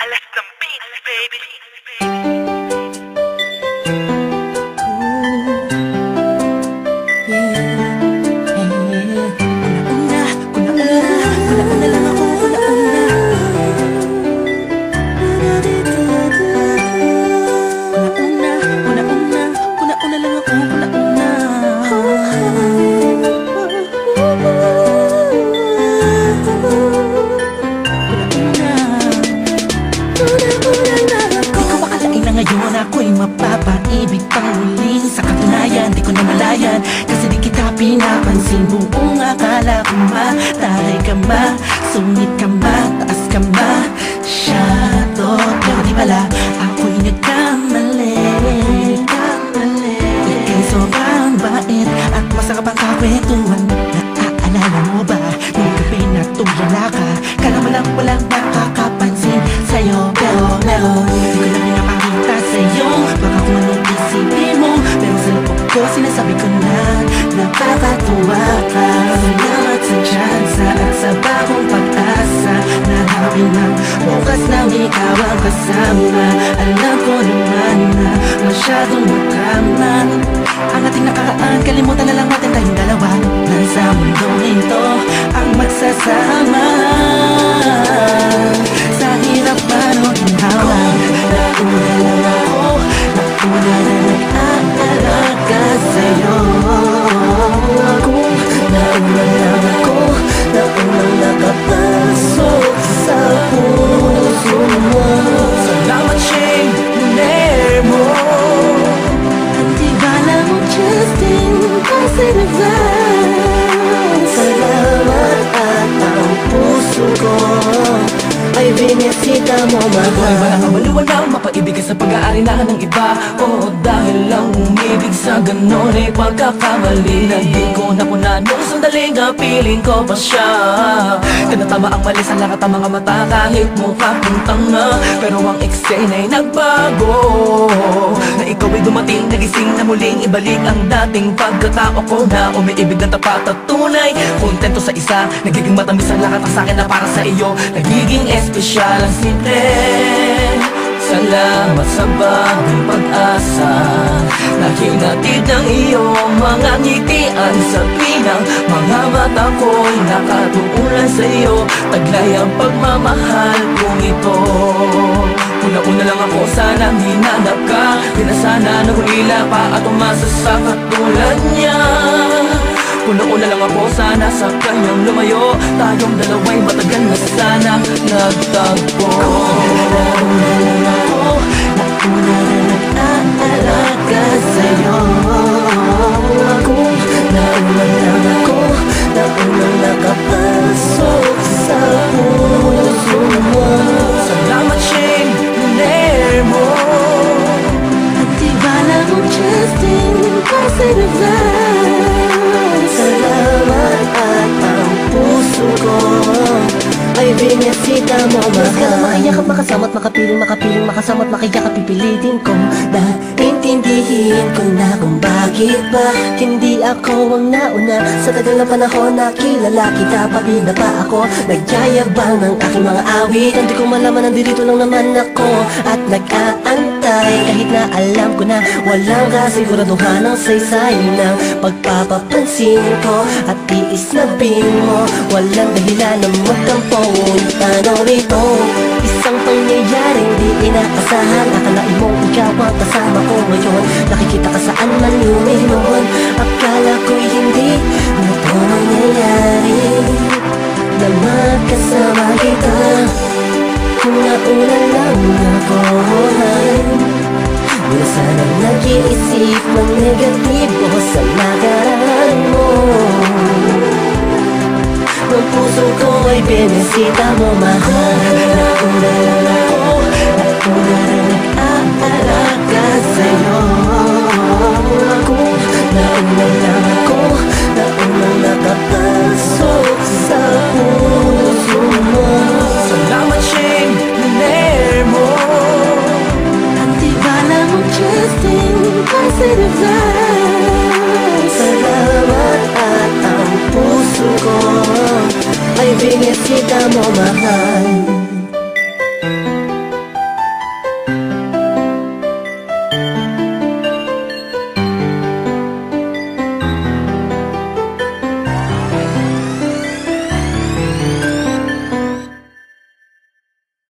I left some beats, baby. Ngayon ako'y mapapaibig pang muling. Sa katunayan, di ko na malayan, kasi di kita pinapansin. Buong akala ko mataray ka ma, sungit ka ma, taas ka ma, shadow. Pero di pala, ako'y nagkamali. Ika'y sobrang bait at masarap ang kakwentuhan. Naaalala mo ba, nung gabi na tulala ka? Kala mo lang walang nakakapansin sa'yo, pero meron. Di ko na pinapakita sa'yo, baka kung anong isipin mo, pero sa loob ko sinasabi ko na napapatuwa ka. Salamat sa tsansa at sa bagong pag-asa, naharapin ng bukas nang ikaw ang kasama. Alam ko naman na masyadong madrama ang ating nakaraan, kalimutan na lang natin tayong dalawa. Nasa mundong ito ang magsasama. Sa hirap man o ginhawa, nauna lang ako, nauna na nag-aalaga sa'yo. Nauna lang ako, naunang nakapasok sa puso mo. Salamat, Shane, nunay mo. Hindi ba lang Justin kasi naglaan? Salamat at ang puso ko ay binisita mo, mahal. Wala kang maliwanag, mapaibig ka sa pag-aari na ng iba. Oo, dahil lang umibig sa ganon ay pagkakamali na di ko napuna nung sandaling piling ko pa siya. Tinatama ang mali sa lahat ng mga mata kahit mukha kong tanga, pero ang eksena ay nagbago. Na ikaw ay dumating, nagising na muling ibalik ang dating pagkatao ko na umiibig ng tapat at tunay. Kontento sa isa, nagiging matamis ang lahat ang sakin na para sa iyo. Nagiging espesyal ang simple. Salamat sa bagong pag-asa na hinatid ng iyong mga ngitian sa pinang mga mata ko'y nakatuulan sa iyo. Taglay ang pagmamahal kong ito. Una-una lang ako, sanang hinanap ka. Di na sana nahulila pa at umasa sa katulad niya. Una-una lang ako, sana sa kanyang lumayo. Tayong dalawa'y matagal na sana nagtagpo. Nauna lang ako, nauna na nag-aalaga sa'yo. Nauna lang ako, naunang nakapasok sa puso mo. Salamat, Shane, nunay mo. At di ba lang Justin kasi naglaan? Salamat at ang puso ko ay binisita mo, mahal. Ka na makiyakap, makasama't makapiling, makasama't makiyakap, pipilitin ko na intindihin ko na kung bakit ba hindi ako ang nauna. Sa tagal na panahon na kilala kita, pati na pa ako nagyayabang ng aking mga awit. Hindi ko malaman, nandito lang naman ako at nag-aantay, kahit na alam ko na walang kasiguraduhan ng saysay ng pagpapapansin ko at tiis na mo. Walang dahilan na magtampo, ngunit ano rito, isang pangyayaring di inaasahan. Akalain mong ikaw ang kasama ko ngayon, nakikita ka saan man luminon. Akala ko'y hindi na ito mangyayari, na magkasama kita. Kung nauna lang ako, di na sanang nag-iisip ng negatibo sa nakaraan mo. Ang puso ko ay binisita mo, mahal. Nauna lang